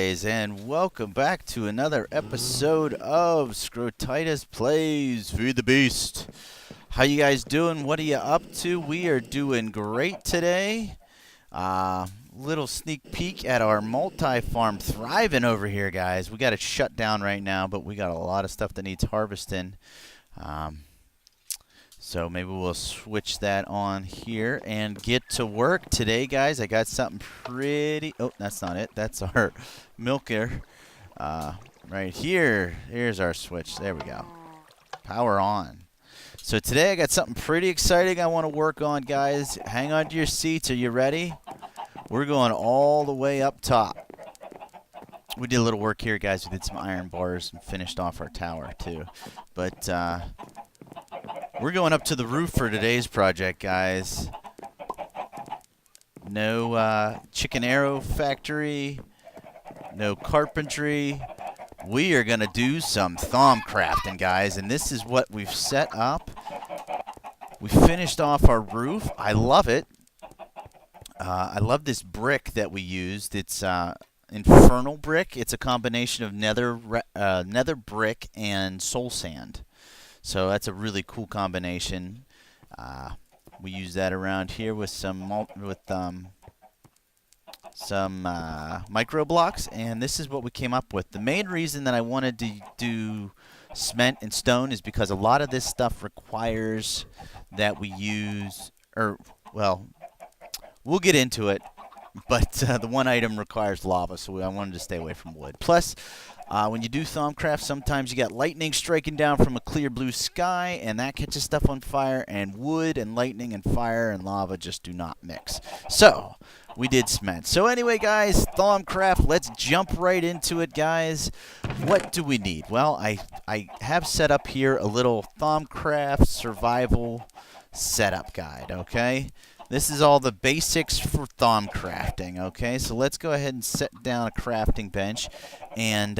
guys, and welcome back to another episode of Scrotitus Plays Feed the Beast. How you guys doing? What are you up to? We are doing great today. Little sneak peek at our multi-farm thriving over here, guys. We got it shut down right now, but we got a lot of stuff that needs harvesting. So maybe we'll switch that on here and get to work today, guys. I got something pretty... Oh, that's not it. That's our milker. Right here. Here's our switch. There we go. Power on. So today I got something pretty exciting I want to work on, guys. Hang on to your seats. Are you ready? We're going all the way up top. We did a little work here, guys. We did some iron bars and finished off our tower, too. But, we're going up to the roof for today's project, guys. No chicken arrow factory. No carpentry. We are going to do some Thaumcrafting, guys. And this is what we've set up. We finished off our roof. I love it. I love this brick that we used. It's infernal brick. It's a combination of nether brick and soul sand. So that's a really cool combination. We use that around here with some micro blocks, and this is what we came up with. The main reason that I wanted to do cement and stone is because a lot of this stuff requires that we use, well, we'll get into it, but the one item requires lava, so I wanted to stay away from wood. Plus, when you do Thaumcraft, sometimes you got lightning striking down from a clear blue sky, and that catches stuff on fire, and wood and lightning and fire and lava just do not mix. So, we did cement. So anyway, guys, Thaumcraft, let's jump right into it, guys. What do we need? Well, I have set up here a little Thaumcraft survival setup guide, okay? This is all the basics for Thaumcrafting, okay? So let's go ahead and set down a crafting bench. And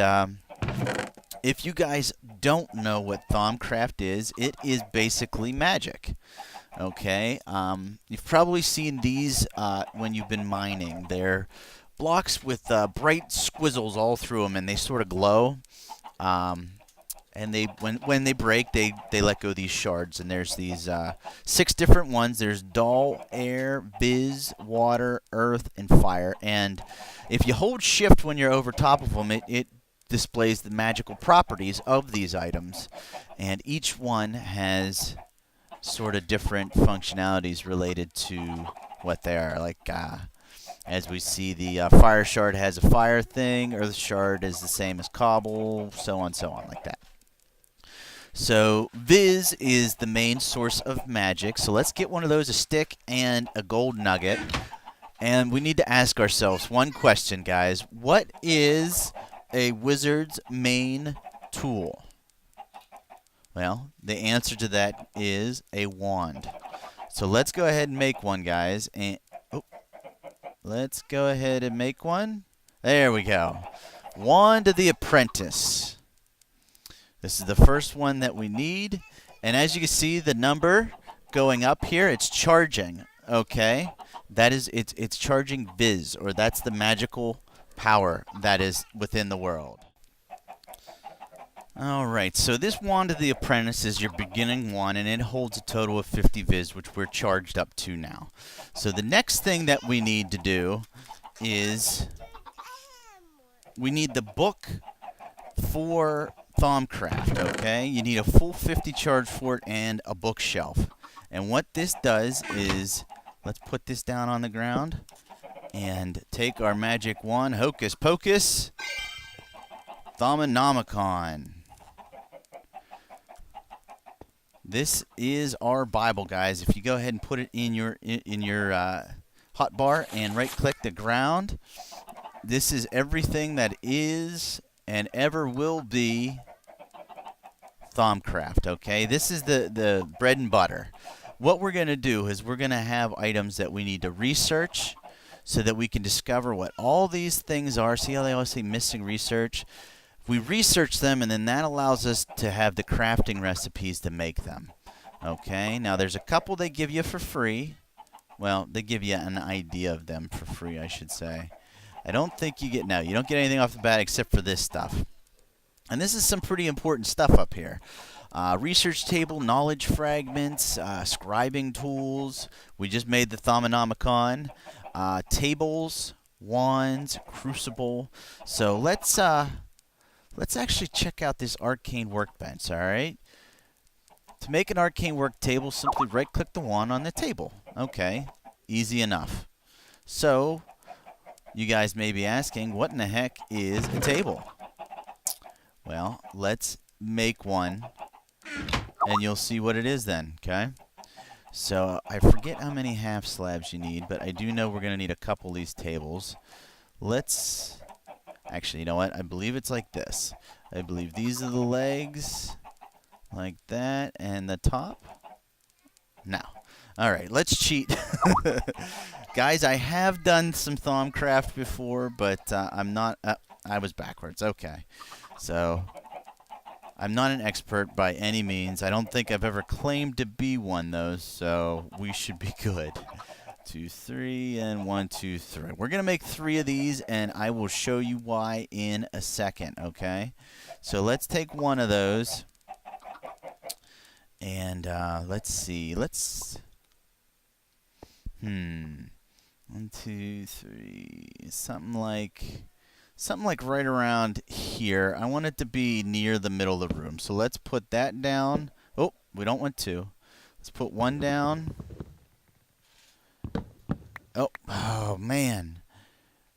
if you guys don't know what Thaumcraft is, it is basically magic, okay? You've probably seen these when you've been mining. They're blocks with bright squizzles all through them, and they sort of glow. And when they break, they let go of these shards. And there's these 6 different ones. There's dull, air, biz, water, earth, and fire. And if you hold shift when you're over top of them, it displays the magical properties of these items. And each one has sort of different functionalities related to what they are. Like, as we see, the fire shard has a fire thing. Earth shard is the same as cobble, so on, like that. So, Viz is the main source of magic. So let's get one of those, a stick and a gold nugget. And we need to ask ourselves one question, guys. What is a wizard's main tool? Well, the answer to that is a wand. So let's go ahead and make one, guys. And let's go ahead and make one. There we go. Wand of the Apprentice. This is the first one that we need. And as you can see, the number going up here, it's charging. Okay? That is, it's charging Viz, or that's the magical power that is within the world. Alright, so this Wand of the Apprentice is your beginning one, and it holds a total of 50 Viz, which we're charged up to now. So the next thing that we need to do is we need the book for Thaumcraft, okay? You need a full 50 charge for it and a bookshelf. And what this does is, let's put this down on the ground and take our magic wand, Hocus Pocus, Thaumonomicon. This is our Bible, guys. If you go ahead and put it in your hotbar and right-click the ground, this is everything that is and ever will be Thaumcraft, okay? This is the bread and butter. What we're going to do is we're going to have items that we need to research so that we can discover what all these things are. See how they always say missing research? We research them, and then that allows us to have the crafting recipes to make them. Okay, now there's a couple they give you for free. Well, they give you an idea of them for free, I should say. I don't think you get, no, you don't get anything off the bat except for this stuff. And this is some pretty important stuff up here. Research table, knowledge fragments, scribing tools. We just made the Thaumanomicon. Tables, wands, crucible. So let's actually check out this Arcane Workbench, all right? To make an Arcane Work table, simply right-click the wand on the table. Okay, easy enough. So, you guys may be asking, what in the heck is a table? Well, let's make one, and you'll see what it is then, okay? So, I forget how many half slabs you need, but I do know we're going to need a couple of these tables. Let's... Actually, you know what? I believe it's like this. I believe these are the legs, like that, and the top. No. All right, let's cheat. Guys, I have done some Thaumcraft before, but I'm not... I was backwards. Okay. So, I'm not an expert by any means. I don't think I've ever claimed to be one, though, so we should be good. 2, 3, and 1, 2, 3. We're going to make 3 of these, and I will show you why in a second, okay? So let's take one of those, and let's see. Let's... 1, 2, 3. Something like right around here. I want it to be near the middle of the room. So let's put that down. Oh, we don't want 2. Let's put 1 down. Oh, man.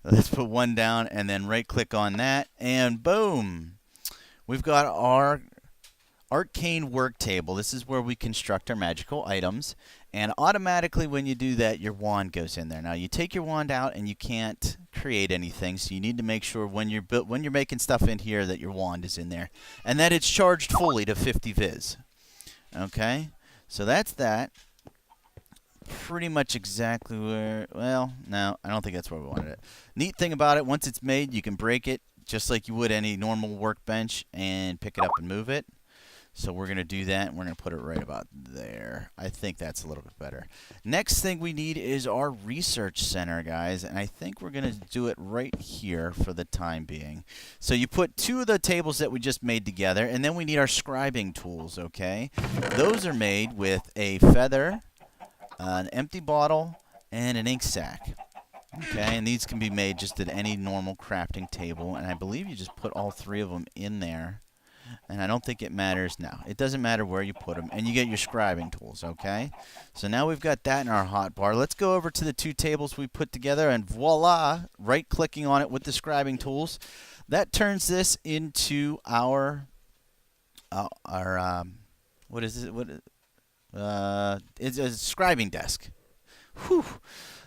Let's put 1 down and then right-click on that, and boom. We've got our Arcane Work Table. This is where we construct our magical items, and automatically when you do that, your wand goes in there. Now, you take your wand out and you can't create anything, so you need to make sure when you're making stuff in here that your wand is in there, and that it's charged fully to 50 viz. Okay? So that's that. Pretty much exactly where, well, no, I don't think that's where we wanted it. Neat thing about it, once it's made, you can break it just like you would any normal workbench and pick it up and move it. So we're going to do that, and we're going to put it right about there. I think that's a little bit better. Next thing we need is our research center, guys, and I think we're going to do it right here for the time being. So you put 2 of the tables that we just made together, and then we need our scribing tools, okay? Those are made with a feather, an empty bottle, and an ink sac. Okay, and these can be made just at any normal crafting table, and I believe you just put all 3 of them in there, and I don't think it matters now. It doesn't matter where you put them, and you get your scribing tools, okay? So now we've got that in our hotbar. Let's go over to the 2 tables we put together, and voila, right-clicking on it with the scribing tools. That turns this into our what is it? It's a scribing desk. Whew.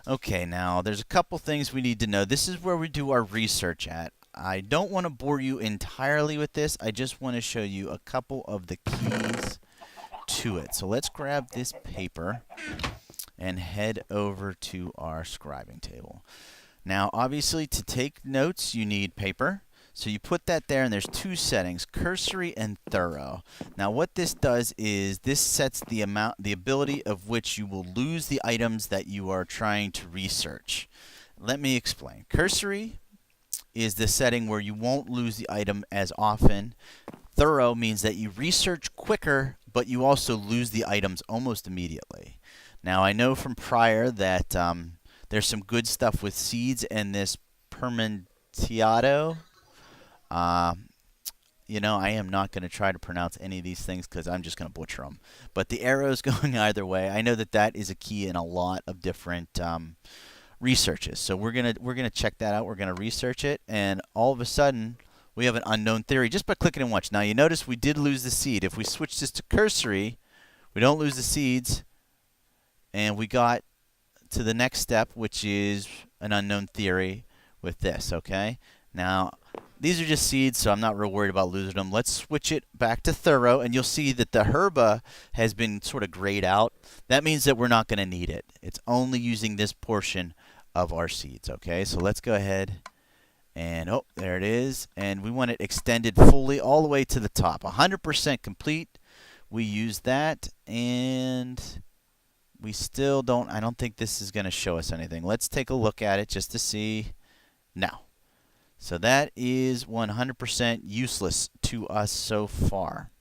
Okay, now there's a couple things we need to know. This is where we do our research at. I don't want to bore you entirely with this. I just want to show you a couple of the keys to it. So let's grab this paper and head over to our scribing table. Now, obviously, to take notes, you need paper. So you put that there, and there's 2 settings, cursory and thorough. Now what this does is this sets the ability of which you will lose the items that you are trying to research. Let me explain. Cursory is the setting where you won't lose the item as often. Thorough means that you research quicker, but you also lose the items almost immediately. Now I know from prior that there's some good stuff with seeds and this permantiato. You know, I am not going to try to pronounce any of these things because I'm just going to butcher them. But the arrow's going either way. I know that that is a key in a lot of different researches. So we're gonna check that out. We're gonna research it, and all of a sudden we have an unknown theory just by clicking and watch. Now you notice we did lose the seed. If we switch this to cursory, we don't lose the seeds, and we got to the next step, which is an unknown theory with this. Okay. Now, these are just seeds, so I'm not real worried about losing them. Let's switch it back to thorough, and you'll see that the herba has been sort of grayed out. That means that we're not going to need it. It's only using this portion of our seeds, okay? So let's go ahead and, oh, there it is. And we want it extended fully all the way to the top. 100% complete. We use that, and we still don't, I don't think this is going to show us anything. Let's take a look at it just to see. No. So that is 100% useless to us so far.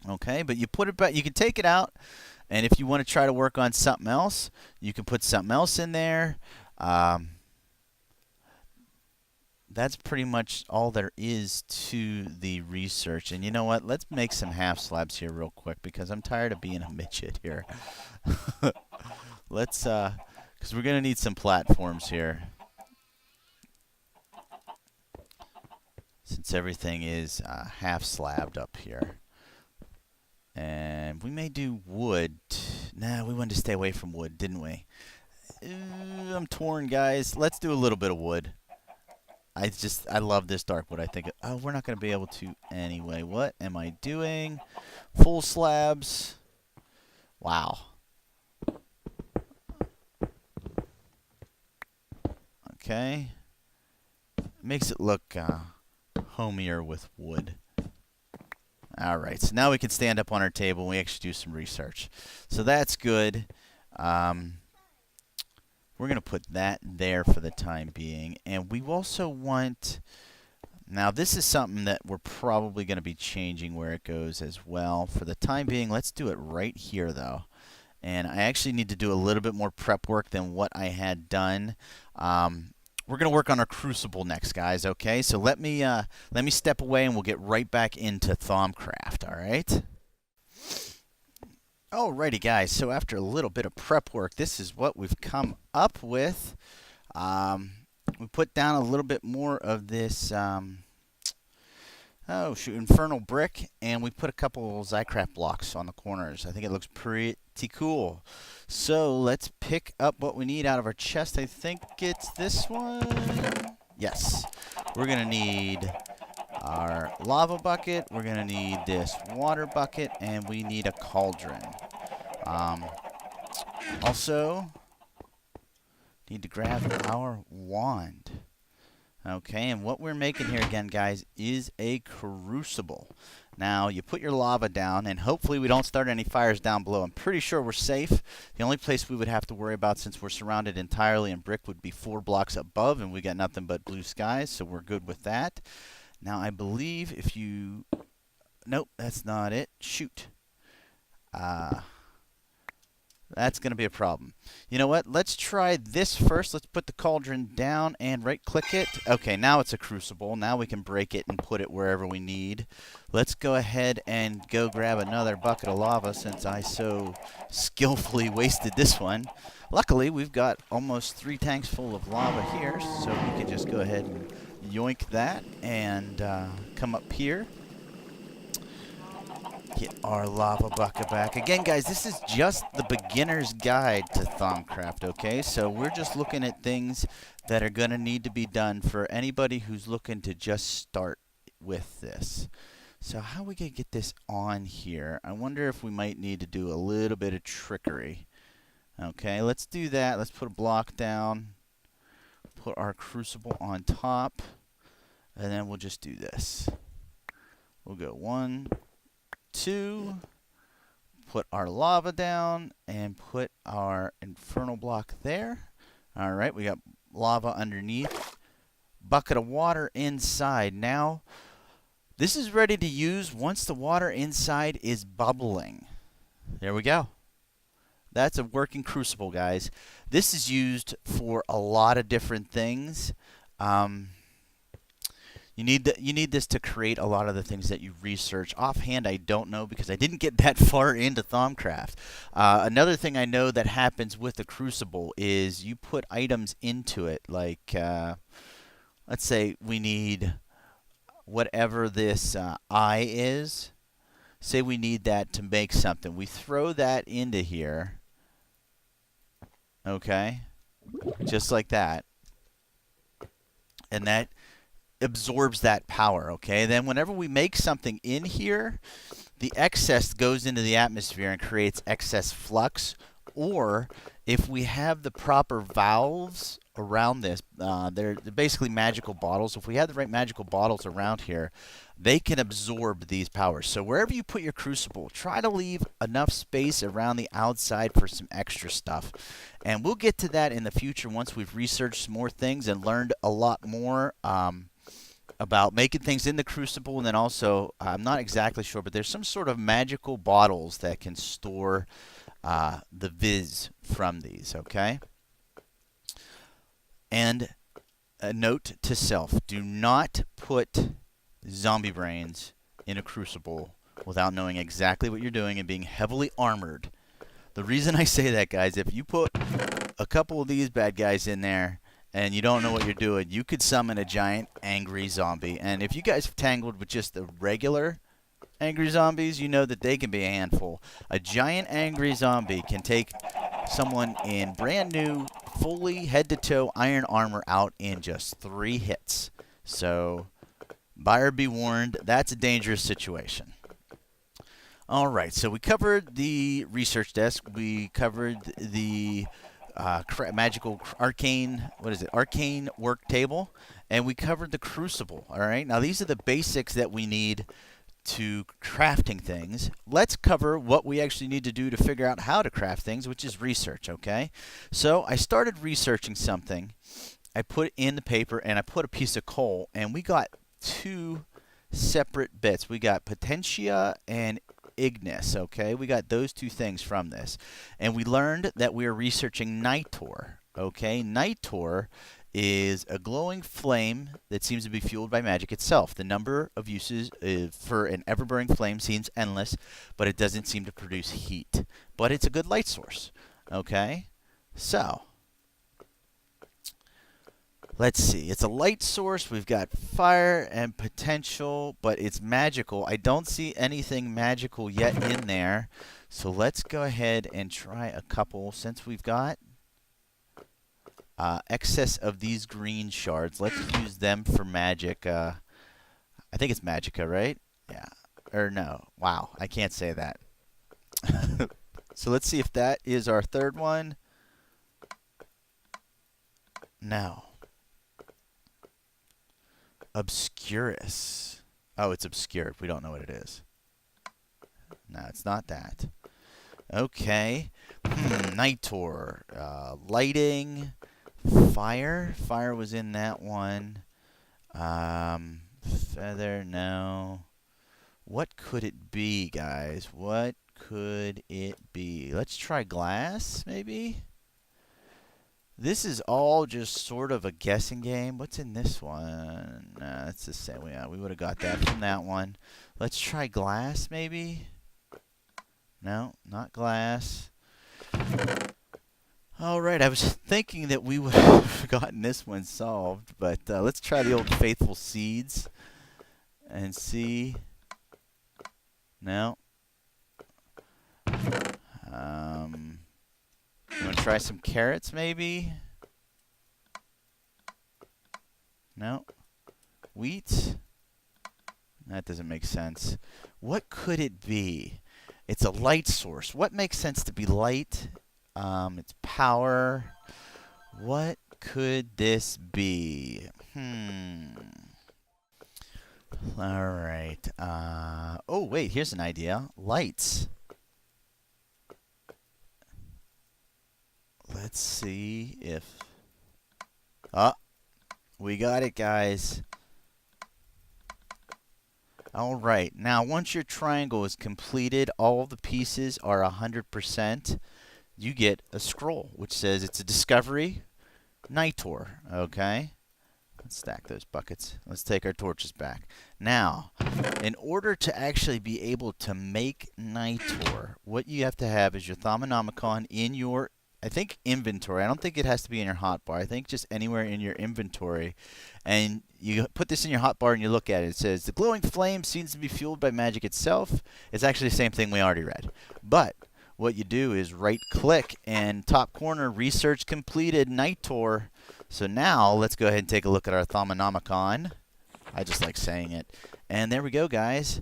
Okay, but you put it back, you can take it out, and if you want to try to work on something else, you can put something else in there. That's pretty much all there is to the research. And you know what? Let's make some half slabs here real quick because I'm tired of being a midget here. Let's, because we're going to need some platforms here. Since everything is half slabbed up here. And we may do wood. Nah, we wanted to stay away from wood, didn't we? I'm torn, guys. Let's do a little bit of wood. I love this dark wood. I think, oh, we're not going to be able to anyway. What am I doing? Full slabs. Wow. Okay. Makes it look homier with wood. Alright, so now we can stand up on our table and we actually do some research. So that's good. We're going to put that there for the time being. And we also want... Now, this is something that we're probably going to be changing where it goes as well. For the time being, let's do it right here, though. And I actually need to do a little bit more prep work than what I had done. We're going to work on our Crucible next, guys, okay? So let me step away and we'll get right back into Thaumcraft, all right? Alrighty, guys, so after a little bit of prep work, this is what we've come up with. We put down a little bit more of this, infernal brick, and we put a couple Thaumcraft blocks on the corners. I think it looks pretty cool. So let's pick up what we need out of our chest. I think it's this one. Yes. We're going to need our lava bucket. We're going to need this water bucket, and we need a cauldron. Also, need to grab our wand. Okay, and what we're making here again, guys, is a crucible. Now, you put your lava down, and hopefully we don't start any fires down below. I'm pretty sure we're safe. The only place we would have to worry about, since we're surrounded entirely in brick, would be 4 blocks above, and we got nothing but blue skies, so we're good with that. Now, I believe if you... Nope, that's not it. Shoot. That's going to be a problem. You know what? Let's try this first. Let's put the cauldron down and right-click it. Okay, now it's a crucible. Now we can break it and put it wherever we need. Let's go ahead and go grab another bucket of lava since I so skillfully wasted this one. Luckily, we've got almost 3 tanks full of lava here, so we can just go ahead and yoink that and come up here. Get our lava bucket back. Again, guys, this is just the beginner's guide to Thaumcraft, okay? So we're just looking at things that are going to need to be done for anybody who's looking to just start with this. So how are we going to get this on here? I wonder if we might need to do a little bit of trickery. Okay, let's do that. Let's put a block down. Put our crucible on top. And then we'll just do this. We'll go 1, 2, put our lava down, and put our infernal block there. Alright, we got lava underneath. Bucket of water inside. Now, this is ready to use once the water inside is bubbling. There we go. That's a working crucible, guys. This is used for a lot of different things. You need this to create a lot of the things that you research. Offhand, I don't know because I didn't get that far into Thaumcraft. Another thing I know that happens with the Crucible is you put items into it. Like, let's say we need whatever this eye is. Say we need that to make something. We throw that into here. Okay? Just like that. And that absorbs that power, okay? Then whenever we make something in here, the excess goes into the atmosphere and creates excess flux, or if we have the proper valves around this, they're basically magical bottles. If we have the right magical bottles around here, they can absorb these powers. So wherever you put your Crucible, try to leave enough space around the outside for some extra stuff. And we'll get to that in the future once we've researched some more things and learned a lot more about making things in the Crucible. And then also, I'm not exactly sure, but there's some sort of magical bottles that can store the Viz from these, okay? And a note to self, do not put zombie brains in a Crucible without knowing exactly what you're doing and being heavily armored. The reason I say that, guys, if you put a couple of these bad guys in there and you don't know what you're doing, you could summon a giant angry zombie. And if you guys have tangled with just the regular angry zombies, you know that they can be a handful. A giant angry zombie can take someone in brand new, fully head-to-toe iron armor out in just 3 hits. So, buyer be warned, that's a dangerous situation. Alright, so we covered the research desk, we covered the magical arcane, Arcane work table, and we covered the Crucible. Alright, now these are the basics that we need to crafting things. Let's cover what we actually need to do to figure out how to craft things, which is research, okay? So I started researching something. I put in the paper and I put a piece of coal, and we got 2 separate bits. We got Potentia and Ignis, okay? We got those 2 things from this. And we learned that we are researching Nitor, okay? Nitor is a glowing flame that seems to be fueled by magic itself. The number of uses for an ever-burning flame seems endless, but it doesn't seem to produce heat. But it's a good light source, okay? So, let's see. It's a light source. We've got fire and potential, but it's magical. I don't see anything magical yet in there. So let's go ahead and try a couple. Since we've got excess of these green shards, let's use them for magic. I think it's Magica, right? Yeah. Or no. Wow. I can't say that. So let's see if that is our third one. No. Obscurus. Oh, it's obscured. We don't know what it is. No, it's not that. Okay. Nitor. Lighting. Fire. Fire was in that one. Feather, no. What could it be, guys? What could it be? Let's try glass, maybe? This is all just sort of a guessing game. What's in this one? It's the same. Yeah, we would have got that from that one. Let's try glass, maybe? No, not glass. Alright, I was thinking that we would have gotten this one solved, but let's try the old faithful seeds and see. No. You want to try some carrots, maybe? No. Wheat? That doesn't make sense. What could it be? It's a light source. What makes sense to be light? It's power. What could this be? Alright. Oh, wait, here's an idea. Lights. Let's see if... Oh, we got it, guys. Alright, now once your triangle is completed, all the pieces are 100%. You get a scroll, which says it's a discovery, Nitor, okay? Let's stack those buckets. Let's take our torches back. Now, in order to actually be able to make Nitor, what you have to have is your Thaumanomicon in your, I think, inventory. I don't think it has to be in your hotbar. I think just anywhere in your inventory. And you put this in your hotbar and you look at it. It says, the glowing flame seems to be fueled by magic itself. It's actually the same thing we already read. But what you do is right-click and top corner, research completed, Nitor. So now let's go ahead and take a look at our Thaumanomicon. I just like saying it. And there we go, guys.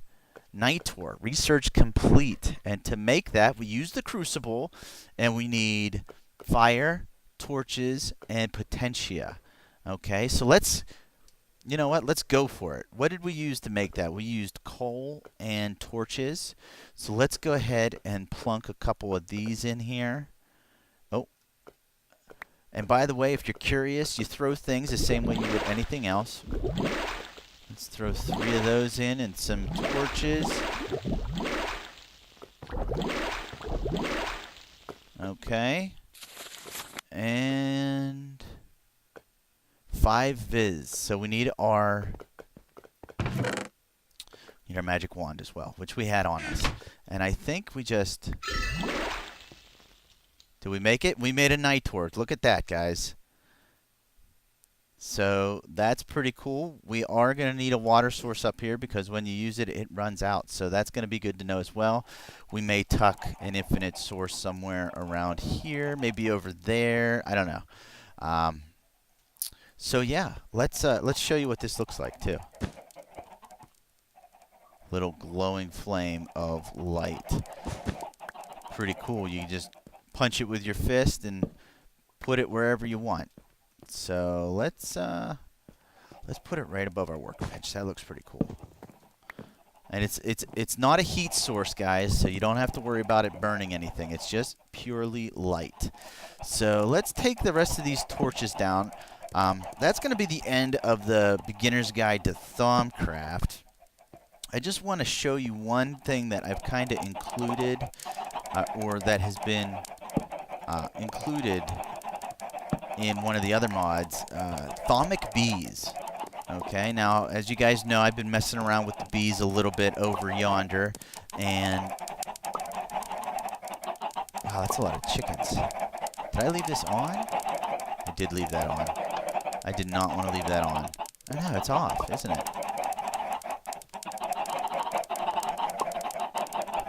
Nitor, research complete. And to make that, we use the Crucible, and we need fire, torches, and potentia. Okay, so let's, you know what, let's go for it. What did we use to make that? We used coal and torches. So let's go ahead and plunk a couple of these in here. Oh, and by the way, if you're curious, you throw things the same way you would anything else. Let's throw 3 of those in and some torches. Okay. And 5 viz. So we need our magic wand as well, which we had on us. And I think we just... Did we make it? We made a Nitor. Look at that, guys. So that's pretty cool. We are going to need a water source up here because when you use it, it runs out. So that's going to be good to know as well. We may tuck an infinite source somewhere around here, maybe over there. I don't know. So yeah, let's show you what this looks like too. Little glowing flame of light. Pretty cool. You just punch it with your fist and put it wherever you want. So let's put it right above our workbench. That looks pretty cool. And it's not a heat source, guys, so you don't have to worry about it burning anything. It's just purely light. So let's take the rest of these torches down. That's going to be the end of the beginner's guide to Thaumcraft. I just want to show you one thing that I've kind of included, or that has been included in one of the other mods, Thaumic bees. Okay, now as you guys know, I've been messing around with the bees a little bit over yonder, and wow, that's a lot of chickens. Did I leave this on? I did leave that on. I did not want to leave that on. Oh no, it's off, isn't it?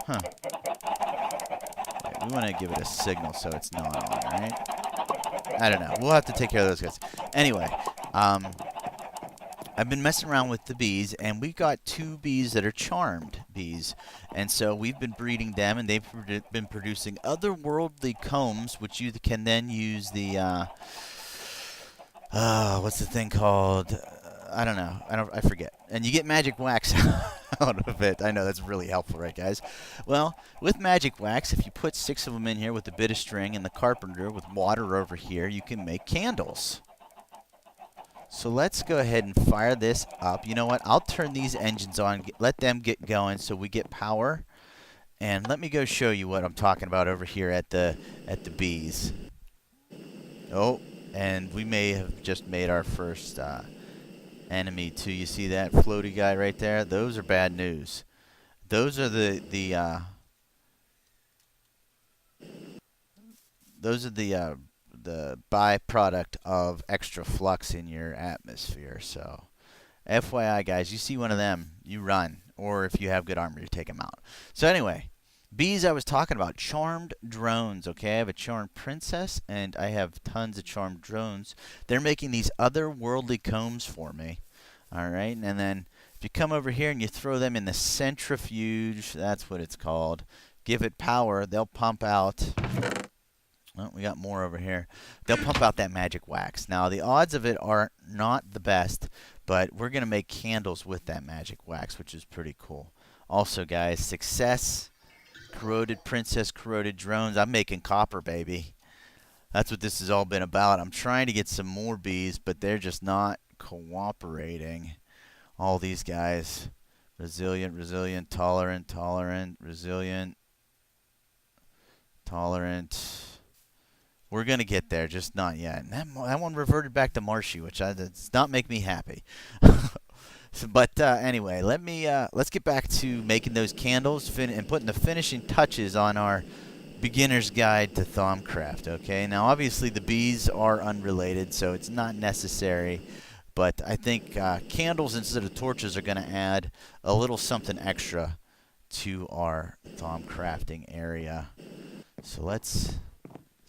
Huh. Wait, we want to give it a signal so it's not on, right? I don't know. We'll have to take care of those guys. Anyway, I've been messing around with the bees, and we've got 2 bees that are charmed bees. And so we've been breeding them, and they've been producing otherworldly combs, which you can then use the, what's the thing called? I don't know. I forget. And you get magic wax out of it. I know that's really helpful, right, guys? Well, with magic wax, if you put 6 of them in here with a bit of string and the carpenter with water over here, you can make candles. So let's go ahead and fire this up. You know what? I'll turn these engines on, let them get going so we get power. And let me go show you what I'm talking about over here at the bees. Oh, and we may have just made our first enemy too. You see that floaty guy right there? Those are bad news. Those are the byproduct of extra flux in your atmosphere. So FYI, guys, you see one of them, you run. Or if you have good armor, you take them out. So anyway, bees I was talking about. Charmed drones, okay? I have a charmed princess, and I have tons of charmed drones. They're making these otherworldly combs for me. All right, and then if you come over here and you throw them in the centrifuge, that's what it's called, give it power, they'll pump out... Oh, we got more over here. They'll pump out that magic wax. Now, the odds of it are not the best, but we're going to make candles with that magic wax, which is pretty cool. Also, guys, success, corroded princess, corroded drones. I'm making copper, baby. That's what this has all been about. I'm trying to get some more bees, but they're just not cooperating. All these guys. Resilient, resilient, tolerant, tolerant, resilient, tolerant. We're going to get there, just not yet. And that one reverted back to marshy, which does not make me happy. But anyway, let's get back to making those candles and putting the finishing touches on our beginner's guide to Thaumcraft. Okay, now obviously the bees are unrelated, so it's not necessary. But I think candles instead of torches are going to add a little something extra to our Thaumcrafting area. So let's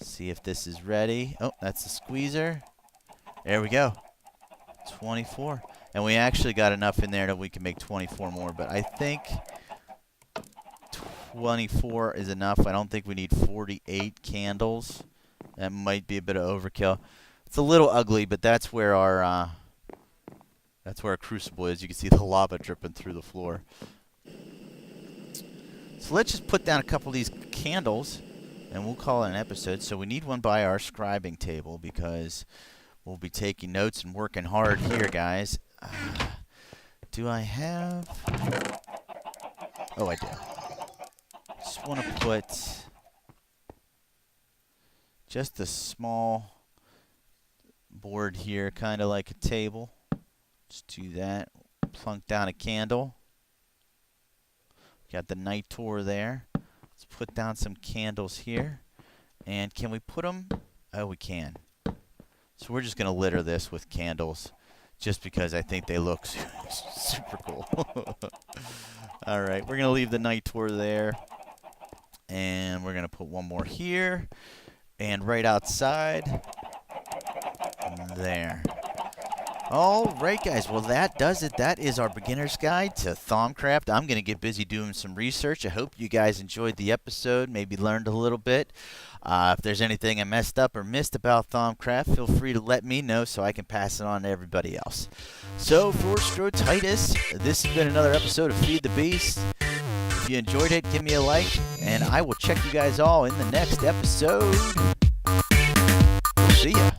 see if this is ready. Oh, that's the squeezer. There we go. 24. And we actually got enough in there that we can make 24 more. But I think 24 is enough. I don't think we need 48 candles. That might be a bit of overkill. It's a little ugly, but that's where our crucible is. You can see the lava dripping through the floor. So let's just put down a couple of these candles, and we'll call it an episode. So we need one by our scribing table because we'll be taking notes and working hard here, guys. Do I have... Oh, I do. Just want to put just a small board here, kind of like a table. Just do that. Plunk down a candle. Got the night tour there. Let's put down some candles here. And can we put them? Oh, we can. So we're just going to litter this with candles just because I think they look super cool. All right, we're going to leave the night tour there. And we're going to put one more here. And right outside. There. All right, guys. Well, that does it. That is our beginner's guide to Thaumcraft. I'm going to get busy doing some research. I hope you guys enjoyed the episode, maybe learned a little bit. If there's anything I messed up or missed about Thaumcraft, feel free to let me know so I can pass it on to everybody else. So, for Scrotitus, this has been another episode of Feed the Beast. If you enjoyed it, give me a like, and I will check you guys all in the next episode. See ya.